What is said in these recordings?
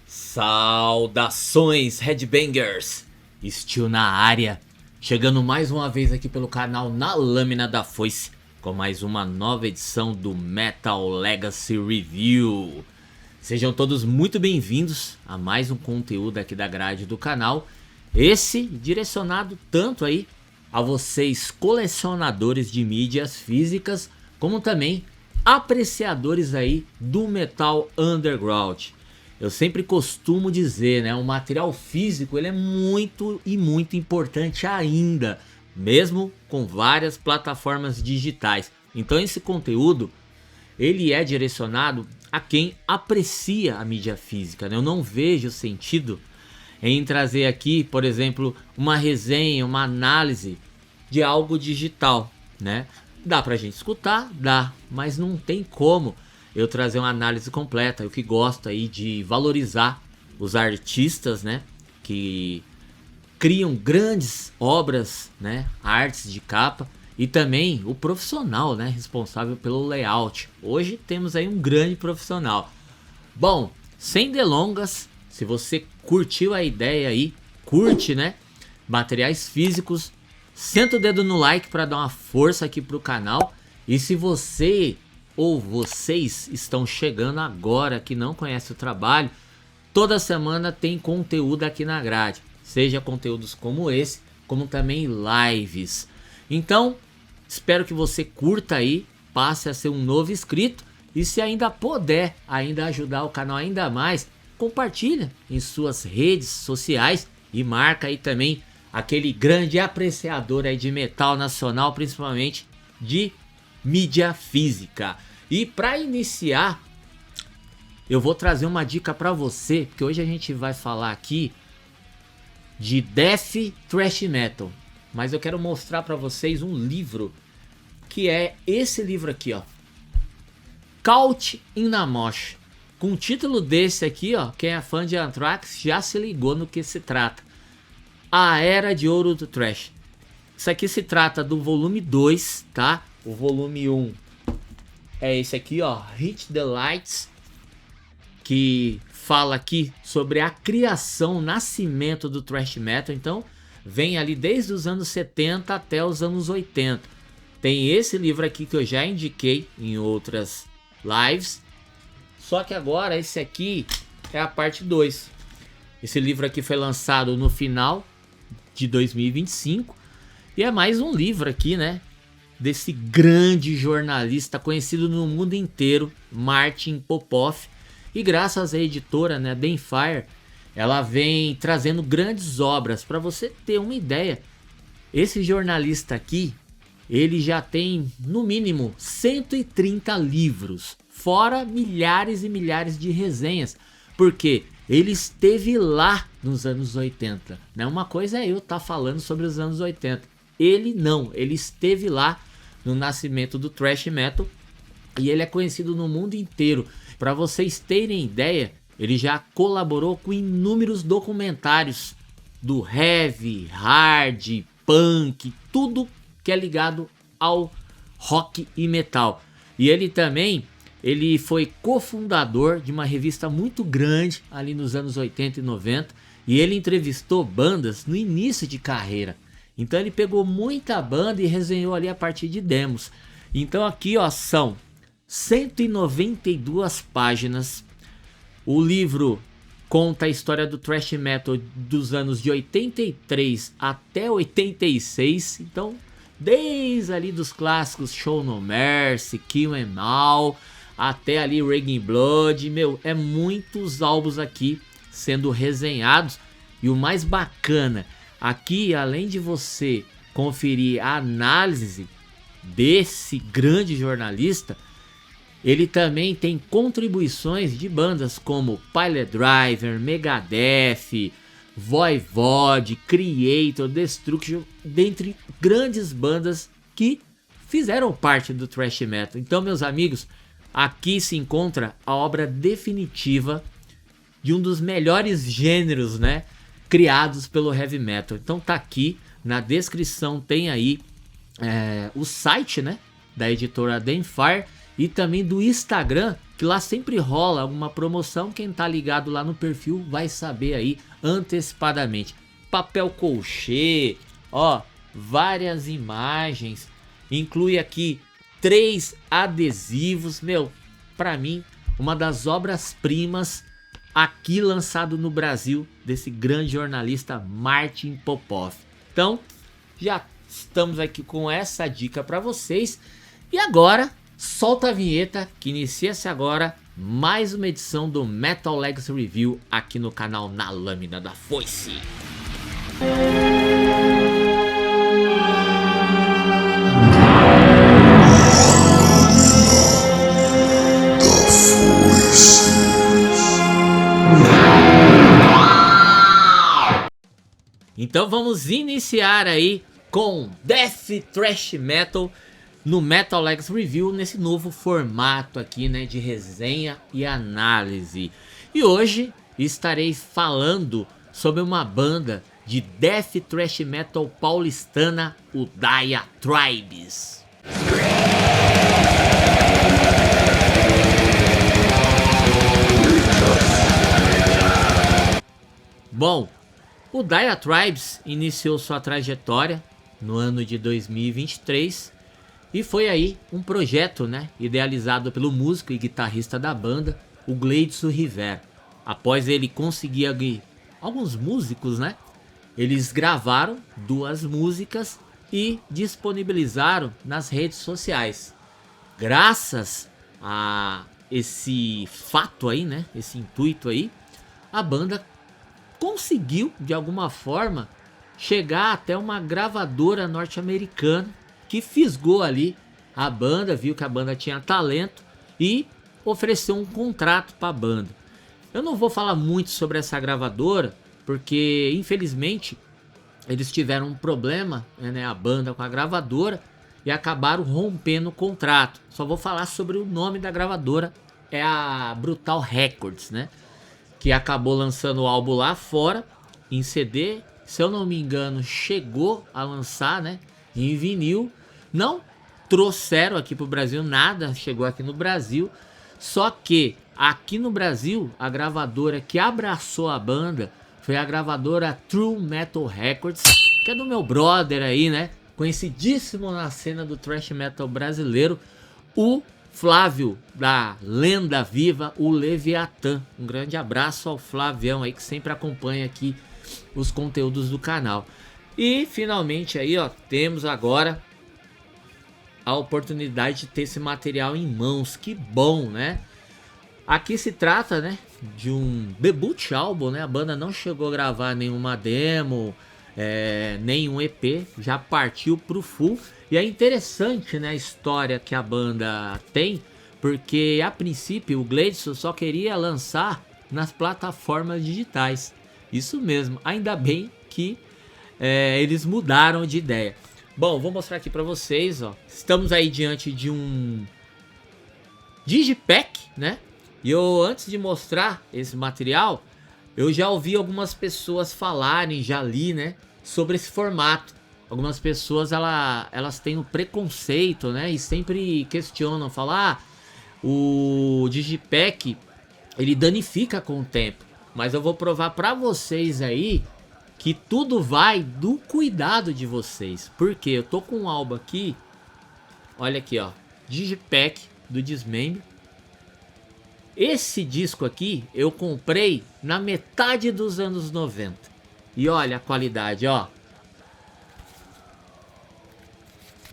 Saudações, Headbangers! Steel na área, chegando mais uma vez aqui pelo canal Na Lâmina da Foice, com mais uma nova edição do Metal Legacy Review. Sejam todos muito bem-vindos a mais um conteúdo aqui da grade do canal, esse direcionado tanto aí a vocês colecionadores de mídias físicas, como também apreciadores aí do metal underground. Eu sempre costumo dizer, né, o material físico ele é muito importante ainda, mesmo com várias plataformas digitais. Então esse conteúdo ele é direcionado a quem aprecia a mídia física, né? Eu não vejo sentido em trazer aqui, por exemplo, uma resenha, uma análise de algo digital, né? Dá pra gente escutar, dá, mas não tem como eu trazer uma análise completa. Eu que gosto aí de valorizar os artistas, né, que criam grandes obras, né, artes de capa, e também o profissional, né, responsável pelo layout. Hoje temos aí um grande profissional. Bom, sem delongas, se você curtiu a ideia aí, curte, né, materiais físicos, senta o dedo no like para dar uma força aqui pro canal. E se você ou vocês estão chegando agora que não conhece o trabalho, toda semana tem conteúdo aqui na grade, seja conteúdos como esse, como também lives. Então, espero que você curta aí, passe a ser um novo inscrito e se ainda puder ainda ajudar o canal ainda mais, compartilha em suas redes sociais e marca aí também aquele grande apreciador aí de metal nacional, principalmente de mídia física. E para iniciar, eu vou trazer uma dica para você, porque hoje a gente vai falar aqui de Death Thrash Metal, mas eu quero mostrar para vocês um livro, que é esse livro aqui, ó, Caught in the Mosh. Com o título desse aqui, ó, quem é fã de Anthrax já se ligou no que se trata. A Era de Ouro do Thrash. Isso aqui se trata do volume 2, tá? O volume 1 é esse aqui, ó, Hit the Lights, que fala aqui sobre a criação, o nascimento do thrash metal. Então, vem ali desde os anos 70 até os anos 80. Tem esse livro aqui que eu já indiquei em outras lives. Só que agora esse aqui é a parte 2. Esse livro aqui foi lançado no final de 2025 e é mais um livro aqui, né, desse grande jornalista conhecido no mundo inteiro, Martin Popoff. E graças à editora, né, Danfire, ela vem trazendo grandes obras. Para você ter uma ideia, esse jornalista aqui, ele já tem no mínimo 130 livros, fora milhares e milhares de resenhas, porque ele esteve lá nos anos 80, né? Uma coisa é eu estar falando sobre os anos 80, ele não, ele esteve lá no nascimento do thrash metal e ele é conhecido no mundo inteiro. Para vocês terem ideia, ele já colaborou com inúmeros documentários do heavy, hard, punk, tudo que é ligado ao rock e metal. E ele também, ele foi cofundador de uma revista muito grande ali nos anos 80 e 90 e ele entrevistou bandas no início de carreira. Então ele pegou muita banda e resenhou ali a partir de demos. Então aqui, ó, são 192 páginas. O livro conta a história do thrash metal dos anos de 83 até 86. Então, desde ali dos clássicos Show No Mercy, Kill Em All, até ali Raging Blood. Meu, é muitos álbuns aqui sendo resenhados. E o mais bacana, aqui, além de você conferir a análise desse grande jornalista, ele também tem contribuições de bandas como Pilot Driver, Megadeth, Voivod, Creator, Destruction, dentre grandes bandas que fizeram parte do thrash metal. Então, meus amigos, aqui se encontra a obra definitiva de um dos melhores gêneros, né, criados pelo heavy metal. Então tá aqui na descrição, tem aí o site, né, da editora Danfire e também do Instagram que lá sempre rola alguma promoção. Quem tá ligado lá no perfil vai saber aí antecipadamente. Papel colchê, ó, várias imagens, inclui aqui 3 adesivos, meu, pra mim, uma das obras-primas aqui lançado no Brasil desse grande jornalista Martin Popov. Então, já estamos aqui com essa dica para vocês. E agora, solta a vinheta que inicia-se agora mais uma edição do Metal Legacy Review aqui no canal Na Lâmina da Foice. Então vamos iniciar aí com Death Thrash Metal no Metal Legacy Review, nesse novo formato aqui, né, de resenha e análise. E hoje estarei falando sobre uma banda de Death Thrash Metal paulistana, o Dia Tribes. Bom, o Dia Tribes iniciou sua trajetória no ano de 2023 e foi aí um projeto, né, idealizado pelo músico e guitarrista da banda, o Gleidson Rivera. Após ele conseguir alguns músicos, né, eles gravaram 2 músicas e disponibilizaram nas redes sociais. Graças a esse fato aí, né, esse intuito aí, a banda conseguiu, de alguma forma, chegar até uma gravadora norte-americana que fisgou ali a banda, viu que a banda tinha talento e ofereceu um contrato para a banda. Eu não vou falar muito sobre essa gravadora, porque infelizmente eles tiveram um problema, né, a banda com a gravadora, e acabaram rompendo o contrato. Só vou falar sobre o nome da gravadora, é a Brutal Records, né? Que acabou lançando o álbum lá fora, em CD, se eu não me engano, chegou a lançar, né, em vinil. Não trouxeram aqui pro Brasil nada, chegou aqui no Brasil. Só que aqui no Brasil, a gravadora que abraçou a banda foi a gravadora True Metal Records, que é do meu brother aí, né, conhecidíssimo na cena do thrash metal brasileiro, o Flávio, da lenda viva, o Leviatã. Um grande abraço ao Flavião aí, que sempre acompanha aqui os conteúdos do canal. E finalmente aí, ó, temos agora a oportunidade de ter esse material em mãos. Que bom, né? Aqui se trata, né, de um debut álbum, né? A banda não chegou a gravar nenhuma demo, nenhum EP, já partiu pro full. E é interessante, né, a história que a banda tem, porque a princípio o Gleidson só queria lançar nas plataformas digitais. Isso mesmo, ainda bem que eles mudaram de ideia. Bom, vou mostrar aqui para vocês, ó. Estamos aí diante de um Digipack, né? E eu, antes de mostrar esse material, eu já ouvi algumas pessoas falarem, já li, né, sobre esse formato. Algumas pessoas elas têm um preconceito, né, e sempre questionam, falam, o Digipack ele danifica com o tempo. Mas eu vou provar para vocês aí que tudo vai do cuidado de vocês. Porque eu tô com um álbum aqui, olha aqui, ó, Digipack do Dismember. Esse disco aqui eu comprei na metade dos anos 90. E olha a qualidade, ó.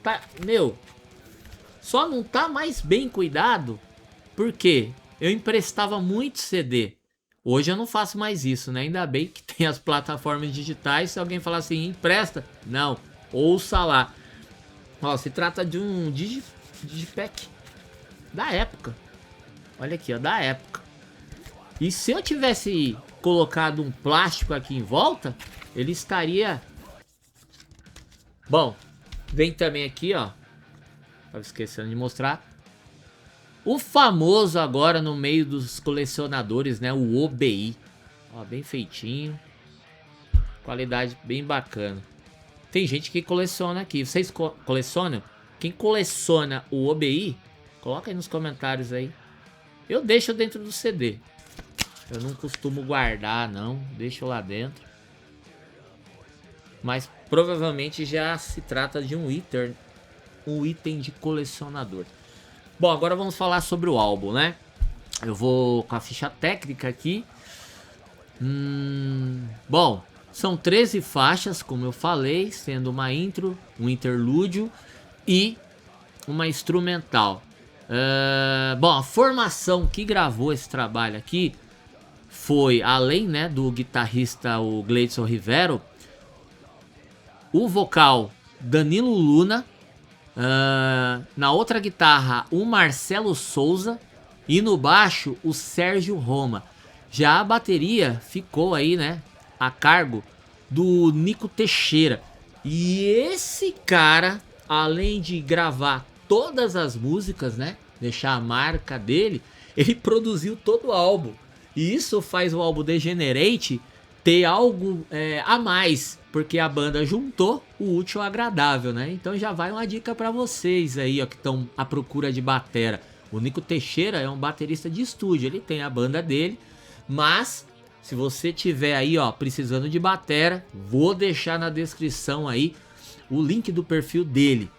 Tá, meu, só não tá mais bem cuidado porque eu emprestava muito CD. Hoje eu não faço mais isso, né? Ainda bem que tem as plataformas digitais. Se alguém falar assim, empresta, não, ouça lá. Ó, se trata de um Digipack da época. Olha aqui, ó, da época. E se eu tivesse colocado um plástico aqui em volta, ele estaria... Bom, vem também aqui, ó. Tava esquecendo de mostrar. O famoso agora no meio dos colecionadores, né? O OBI. Ó, bem feitinho. Qualidade bem bacana. Tem gente que coleciona aqui. Vocês colecionam? Quem coleciona o OBI, coloca aí nos comentários aí. Eu deixo dentro do CD. Eu não costumo guardar, não. Deixo lá dentro. Mas provavelmente já se trata de um item de colecionador. Bom, agora vamos falar sobre o álbum, né? Eu vou com a ficha técnica aqui. Bom, são 13 faixas, como eu falei, sendo uma intro, um interlúdio e uma instrumental. Bom, a formação que gravou esse trabalho aqui foi, além, né, do guitarrista o Gleidson Rivero, o vocal Danilo Luna, na outra guitarra o Marcelo Souza e no baixo o Sérgio Roma. Já a bateria ficou aí, né, a cargo do Nico Teixeira. E esse cara, além de gravar todas as músicas, né, deixar a marca dele, ele produziu todo o álbum. E isso faz o álbum Degenerate ter algo a mais, porque a banda juntou o útil ao agradável, né? Então já vai uma dica para vocês aí, ó, que estão à procura de batera. O Nico Teixeira é um baterista de estúdio, ele tem a banda dele, mas se você tiver aí, ó, precisando de batera, vou deixar na descrição aí o link do perfil dele.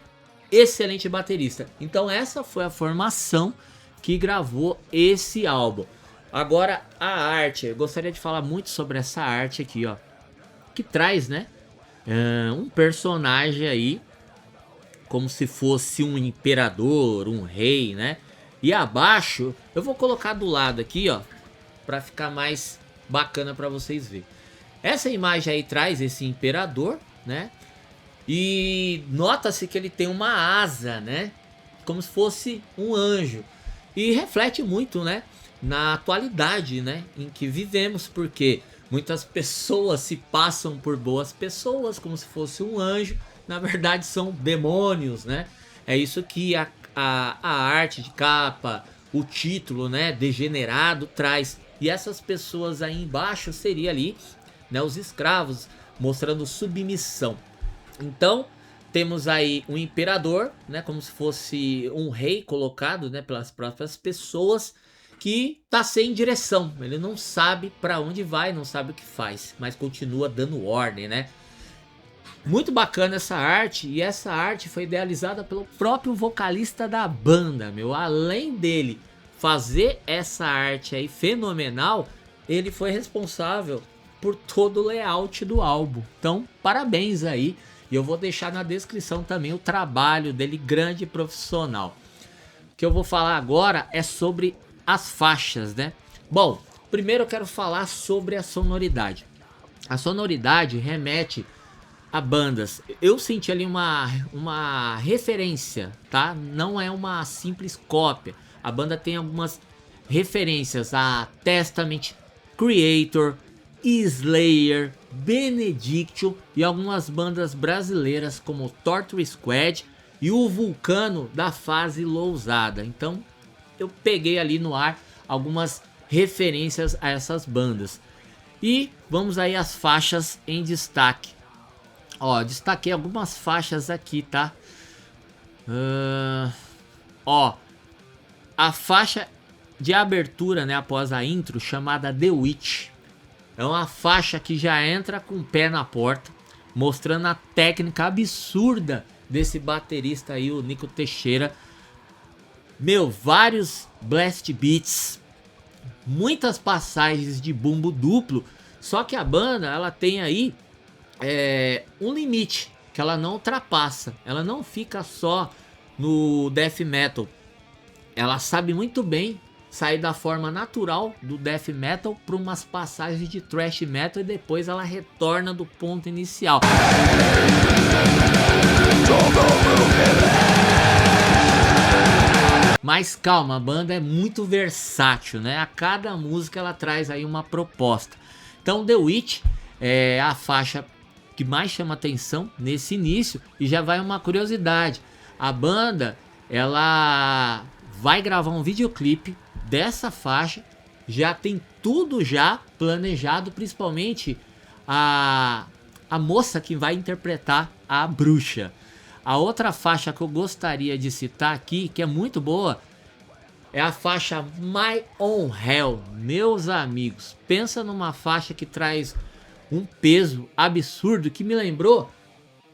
Excelente baterista. Então essa foi a formação que gravou esse álbum. Agora a arte, eu gostaria de falar muito sobre essa arte aqui, ó, que traz, né, um personagem aí como se fosse um imperador, um rei, né? E abaixo eu vou colocar do lado aqui, ó, para ficar mais bacana para vocês verem. Essa imagem aí traz esse imperador, né? E nota-se que ele tem uma asa, né? Como se fosse um anjo. E reflete muito, né, na atualidade, né, em que vivemos, porque muitas pessoas se passam por boas pessoas, como se fosse um anjo. Na verdade são demônios, né? É isso que a arte de capa, o título, né, Degenerado, traz. E essas pessoas aí embaixo seria ali, né, os escravos, mostrando submissão. Então temos aí um imperador, né, como se fosse um rei colocado, né, pelas próprias pessoas, que tá sem direção. Ele não sabe para onde vai, não sabe o que faz, mas continua dando ordem, né? Muito bacana essa arte, e essa arte foi idealizada pelo próprio vocalista da banda, meu. Além dele fazer essa arte aí fenomenal, ele foi responsável por todo o layout do álbum. Então, parabéns aí. E eu vou deixar na descrição também o trabalho dele, grande profissional. O que eu vou falar agora é sobre as faixas, né? Bom, primeiro eu quero falar sobre a sonoridade. A sonoridade remete a bandas. Eu senti ali uma referência, tá? Não é uma simples cópia. A banda tem algumas referências a Testament, Creator, Slayer, Benediction e algumas bandas brasileiras como Torture Squad e o Vulcano da fase Lousada. Então eu peguei ali no ar algumas referências a essas bandas. E vamos aí às faixas em destaque. Ó, destaquei algumas faixas aqui, tá? Ó, a faixa de abertura, né, após a intro, chamada The Witch. É uma faixa que já entra com o pé na porta, mostrando a técnica absurda desse baterista aí, o Nico Teixeira. Meu, vários blast beats, muitas passagens de bumbo duplo. Só que a banda, ela tem aí um limite que ela não ultrapassa. Ela não fica só no death metal. Ela sabe muito bem sair da forma natural do death metal para umas passagens de thrash metal e depois ela retorna do ponto inicial. Mas calma, a banda é muito versátil, né? A cada música ela traz aí uma proposta. Então The Witch é a faixa que mais chama atenção nesse início. E já vai uma curiosidade: a banda, ela vai gravar um videoclipe dessa faixa. Já tem tudo já planejado, principalmente a moça que vai interpretar a bruxa. A outra faixa que eu gostaria de citar aqui, que é muito boa, é a faixa My Own Hell. Meus amigos, pensa numa faixa que traz um peso absurdo, que me lembrou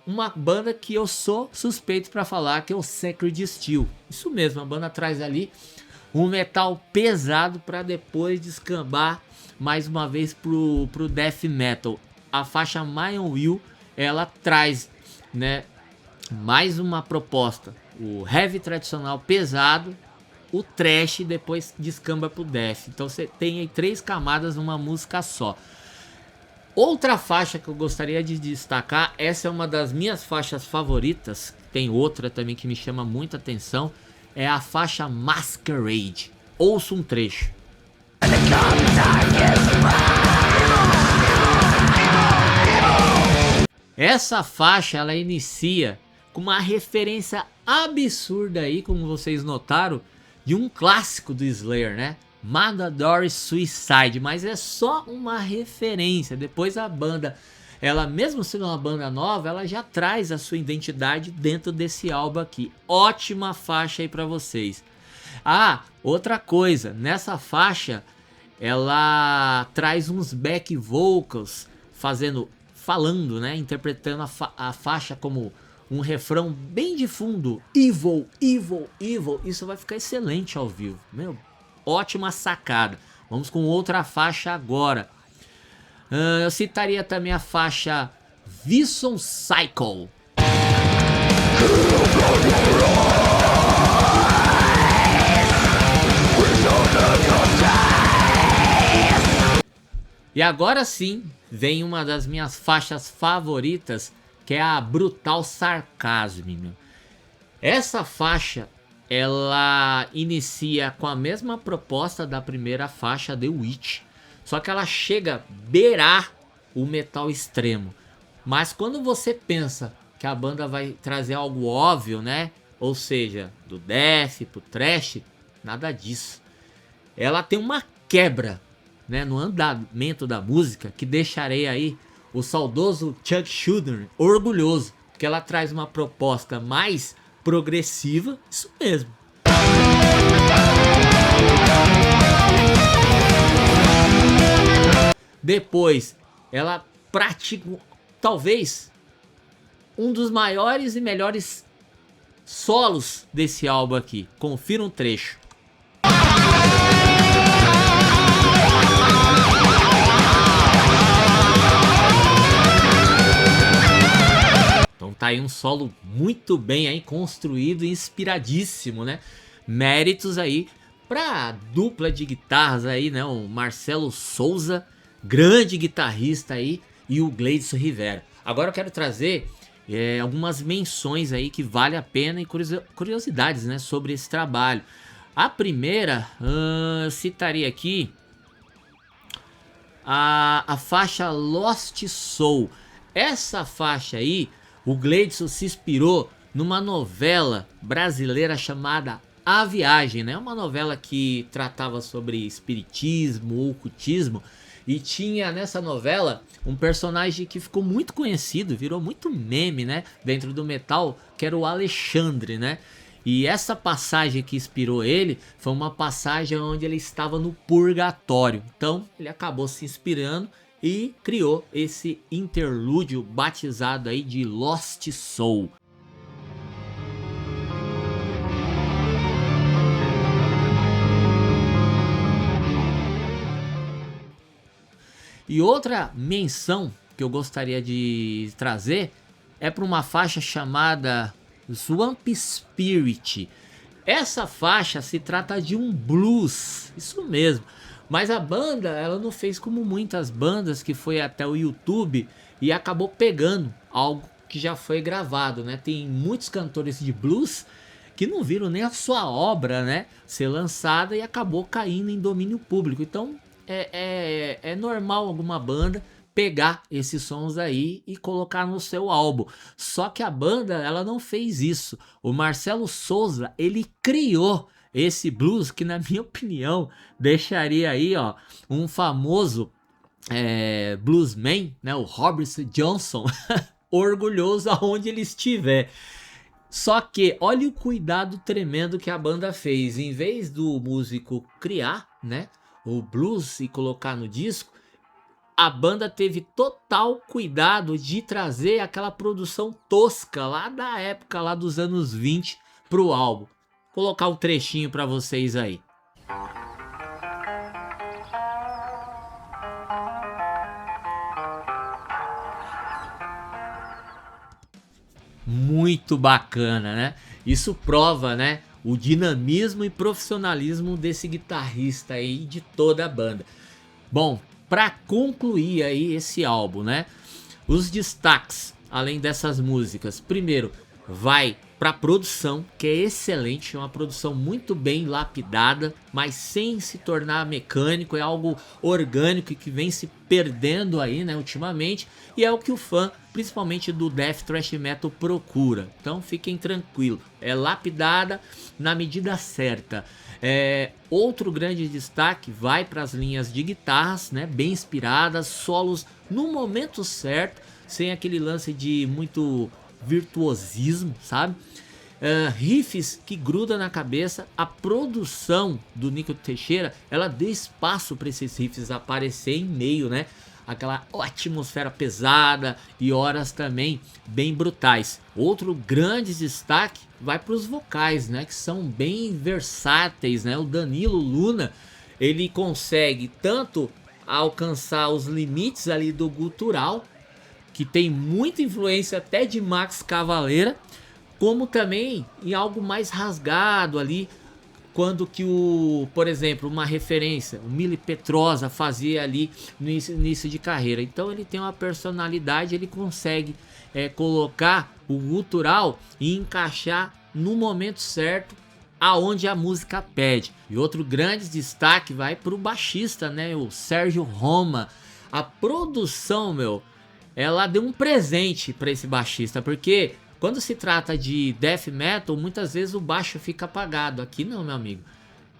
uma banda que eu sou suspeito para falar, que é o Sacred Steel. Isso mesmo, a banda traz ali um metal pesado para depois descambar mais uma vez pro death metal. A faixa My Own Will, ela traz, né, mais uma proposta, o heavy tradicional pesado, o thrash, depois descamba pro death. Então você tem aí 3 camadas numa música só. Outra faixa que eu gostaria de destacar, essa é uma das minhas faixas favoritas, tem outra também que me chama muita atenção, é a faixa Masquerade. Ouça um trecho. Essa faixa ela inicia com uma referência absurda aí, como vocês notaram, de um clássico do Slayer, né? Mandatory Suicide, mas é só uma referência. Depois a banda, ela mesmo sendo uma banda nova, ela já traz a sua identidade dentro desse álbum aqui. Ótima faixa aí pra vocês. Ah, outra coisa, nessa faixa ela traz uns back vocals falando, né, interpretando a faixa como um refrão bem de fundo, evil, evil, evil. Isso vai ficar excelente ao vivo, meu. Ótima sacada. Vamos com outra faixa agora. Eu citaria também a faixa Vision Cycle. E agora sim, vem uma das minhas faixas favoritas, que é a Brutal Sarcasm, meu. Essa faixa, ela inicia com a mesma proposta da primeira faixa, The Witch, só que ela chega a beirar o metal extremo. Mas quando você pensa que a banda vai trazer algo óbvio, né? Ou seja, do death pro thrash, nada disso. Ela tem uma quebra, né, no andamento da música, que deixarei aí o saudoso Chuck Schuldiner orgulhoso, porque ela traz uma proposta mais progressiva, isso mesmo. Depois, ela pratica talvez um dos maiores e melhores solos desse álbum aqui. Confira um trecho. Então tá aí um solo muito bem aí construído e inspiradíssimo, né? Méritos aí pra dupla de guitarras aí, né? O Marcelo Souza, grande guitarrista aí, e o Gleidson Rivera. Agora eu quero trazer algumas menções aí que vale a pena e curiosidades, né, sobre esse trabalho. A primeira, eu citaria aqui a faixa Lost Soul. Essa faixa aí, o Gleidson se inspirou numa novela brasileira chamada A Viagem, né? Uma novela que tratava sobre espiritismo, ocultismo, e tinha nessa novela um personagem que ficou muito conhecido, virou muito meme, né, dentro do metal, que era o Alexandre, né? E essa passagem que inspirou ele foi uma passagem onde ele estava no purgatório. Então ele acabou se inspirando e criou esse interlúdio batizado aí de Lost Soul. E outra menção que eu gostaria de trazer é para uma faixa chamada Swamp Spirit. Essa faixa se trata de um blues, isso mesmo. Mas a banda, ela não fez como muitas bandas que foi até o YouTube e acabou pegando algo que já foi gravado, né? Tem muitos cantores de blues que não viram nem a sua obra, né, ser lançada e acabou caindo em domínio público. Então é normal alguma banda pegar esses sons aí e colocar no seu álbum. Só que a banda, ela não fez isso. O Marcelo Souza, ele criou esse blues que, na minha opinião, deixaria aí, ó, um famoso bluesman, né, o Robert Johnson, orgulhoso aonde ele estiver. Só que olha o cuidado tremendo que a banda fez. Em vez do músico criar, né, o blues e colocar no disco, a banda teve total cuidado de trazer aquela produção tosca lá da época, lá dos anos 20 pro álbum. Vou colocar um trechinho para vocês aí. Muito bacana, né? Isso prova, né, o dinamismo e profissionalismo desse guitarrista aí de toda a banda. Bom, para concluir aí esse álbum, né? Os destaques, além dessas músicas, primeiro, vai para a produção, que é excelente, é uma produção muito bem lapidada, mas sem se tornar mecânico, é algo orgânico e que vem se perdendo aí, né, ultimamente, e é o que o fã, principalmente do Death Thrash Metal, procura. Então fiquem tranquilos, é lapidada na medida certa. Outro grande destaque vai para as linhas de guitarras, né, bem inspiradas, solos no momento certo, sem aquele lance de muito virtuosismo, sabe? Riffs que gruda na cabeça. A produção do Nico Teixeira, ela dê espaço para esses riffs aparecer em meio, né? Aquela atmosfera pesada e horas também bem brutais. Outro grande destaque vai para os vocais, né? Que são bem versáteis, né? O Danilo Luna, ele consegue tanto alcançar os limites ali do gutural, que tem muita influência até de Max Cavalera, como também em algo mais rasgado ali, quando que por exemplo, uma referência, o Mili Petrosa fazia ali no início de carreira. Então ele tem uma personalidade, ele consegue colocar o gutural e encaixar no momento certo, aonde a música pede. E outro grande destaque vai para o baixista, né, o Sérgio Roma. A produção, ela deu um presente para esse baixista, porque quando se trata de death metal, muitas vezes o baixo fica apagado. Aqui não, meu amigo.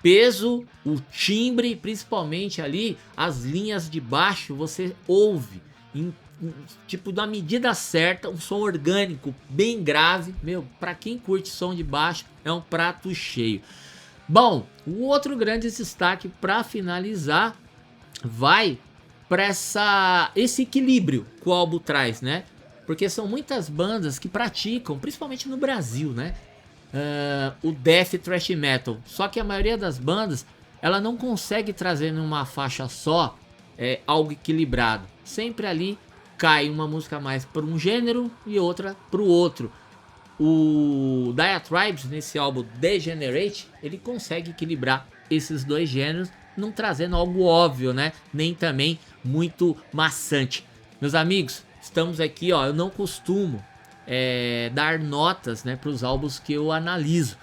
Peso, o timbre, principalmente ali, as linhas de baixo, você ouve tipo na medida certa, um som orgânico, bem grave. Para quem curte som de baixo, é um prato cheio. Bom, o outro grande destaque para finalizar vai para esse equilíbrio que o álbum traz, né? Porque são muitas bandas que praticam, principalmente no Brasil, né, o Death Thrash Metal. Só que a maioria das bandas, ela não consegue trazer numa faixa só algo equilibrado. Sempre ali cai uma música mais para um gênero e outra para o outro. O Diatribes, nesse álbum Degenerate, ele consegue equilibrar esses dois gêneros, não trazendo algo óbvio, né? Nem também muito maçante. Meus amigos, estamos aqui, ó. Eu não costumo dar notas, né, para os álbuns que eu analiso,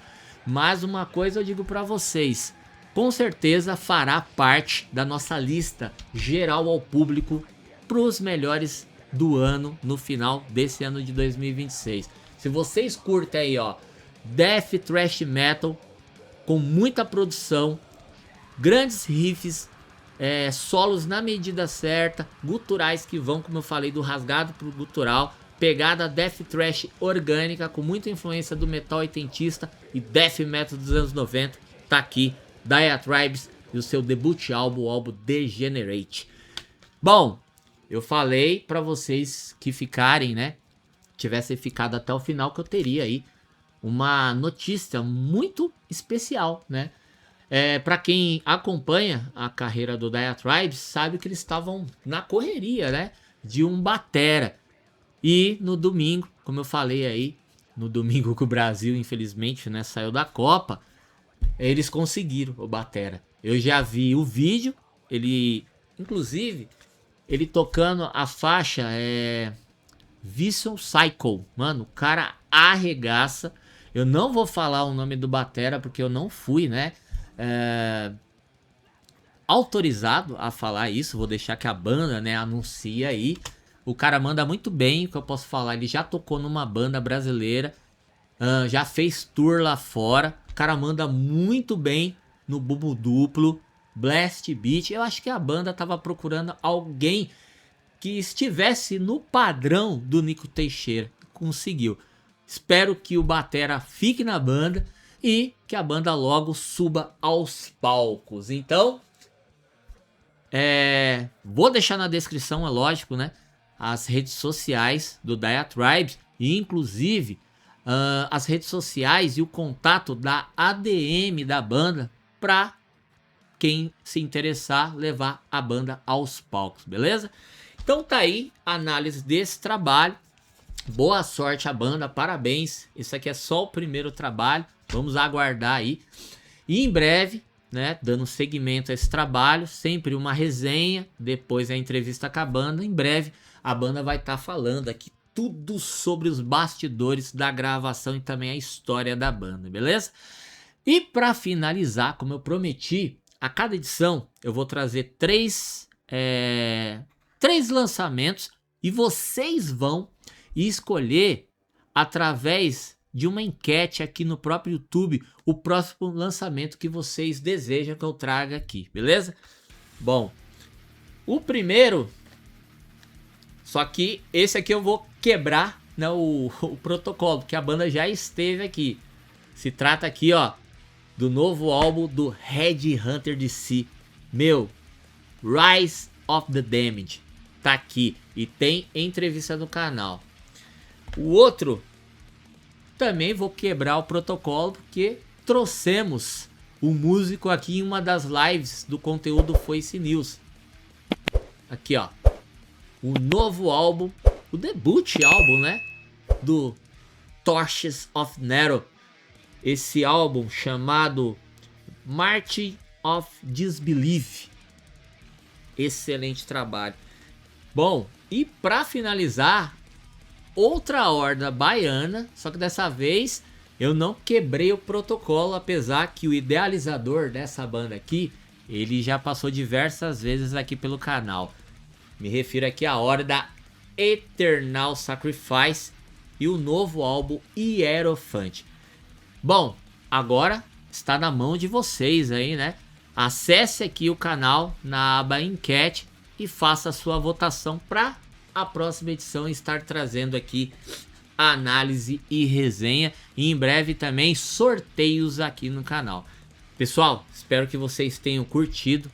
mas uma coisa eu digo para vocês: com certeza fará parte da nossa lista geral ao público para os melhores do ano no final desse ano de 2026. Se vocês curtem aí, ó, Death Thrash Metal com muita produção, grandes riffs, solos na medida certa, guturais que vão, como eu falei, do rasgado pro gutural, pegada Death Thrash orgânica com muita influência do metal oitentista e Death Metal dos anos 90, tá aqui, Diatribes e o seu debut álbum, o álbum Degenerate. Bom, eu falei pra vocês que ficarem, né, tivessem ficado até o final, que eu teria aí uma notícia muito especial, né? Para quem acompanha a carreira do Diatribes, sabe que eles estavam na correria, né, de um batera. E no domingo, como eu falei aí, no domingo que o Brasil, infelizmente, né, saiu da Copa, eles conseguiram o batera. Eu já vi o vídeo, inclusive, ele tocando a faixa Visual Cycle. Mano, o cara arregaça. Eu não vou falar o nome do batera porque eu não fui, né, autorizado a falar isso. Vou deixar que a banda, né, anuncie aí. O cara manda muito bem, o que eu posso falar. Ele já tocou numa banda brasileira, já fez tour lá fora. O cara manda muito bem no bumbo duplo, blast beat. Eu acho que a banda tava procurando alguém que estivesse no padrão do Nico Teixeira. Conseguiu. Espero que o batera fique na banda e que a banda logo suba aos palcos. Então, vou deixar na descrição, é lógico, né, as redes sociais do Diatribe e inclusive as redes sociais e o contato da ADM da banda para quem se interessar levar a banda aos palcos, beleza? Então tá aí a análise desse trabalho. Boa sorte à banda, parabéns. Esse aqui é só o primeiro trabalho, vamos aguardar aí. E em breve, né, dando seguimento a esse trabalho, sempre uma resenha, depois a entrevista com a banda. Em breve a banda vai estar falando aqui tudo sobre os bastidores da gravação e também a história da banda, beleza? E para finalizar, como eu prometi, a cada edição eu vou trazer três lançamentos e vocês vão escolher através de uma enquete aqui no próprio YouTube o próximo lançamento que vocês desejam que eu traga aqui, beleza? Bom, o primeiro, só que esse aqui eu vou quebrar, né, o protocolo, porque a banda já esteve aqui. Se trata aqui, ó, do novo álbum do Headhunter DC. Meu, Rise of the Damned. Tá aqui e tem entrevista no canal. O outro, também vou quebrar o protocolo, porque trouxemos o músico aqui em uma das lives do conteúdo Foice News. Aqui, ó, o novo álbum, o debut álbum, né, do Torches of Nero. Esse álbum chamado March of Disbelief. Excelente trabalho. Bom, e para finalizar, outra horda baiana, só que dessa vez eu não quebrei o protocolo, apesar que o idealizador dessa banda aqui, ele já passou diversas vezes aqui pelo canal. Me refiro aqui à horda Eternal Sacrifice e o novo álbum Hierophant. Bom, agora está na mão de vocês aí, né? Acesse aqui o canal na aba enquete e faça a sua votação para a próxima edição estar trazendo aqui a análise e resenha e em breve também sorteios aqui no canal. Pessoal, espero que vocês tenham curtido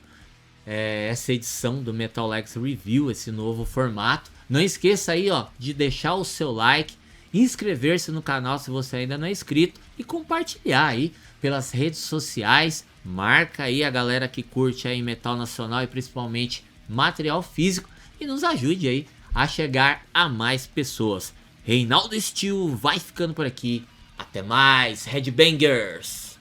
essa edição do Metal Legacy Review, esse novo formato. Não esqueça aí, ó, de deixar o seu like, inscrever-se no canal se você ainda não é inscrito e compartilhar aí pelas redes sociais. Marca aí a galera que curte aí metal nacional e principalmente material físico e nos ajude aí a chegar a mais pessoas. Reinaldo Steel vai ficando por aqui. Até mais, Headbangers!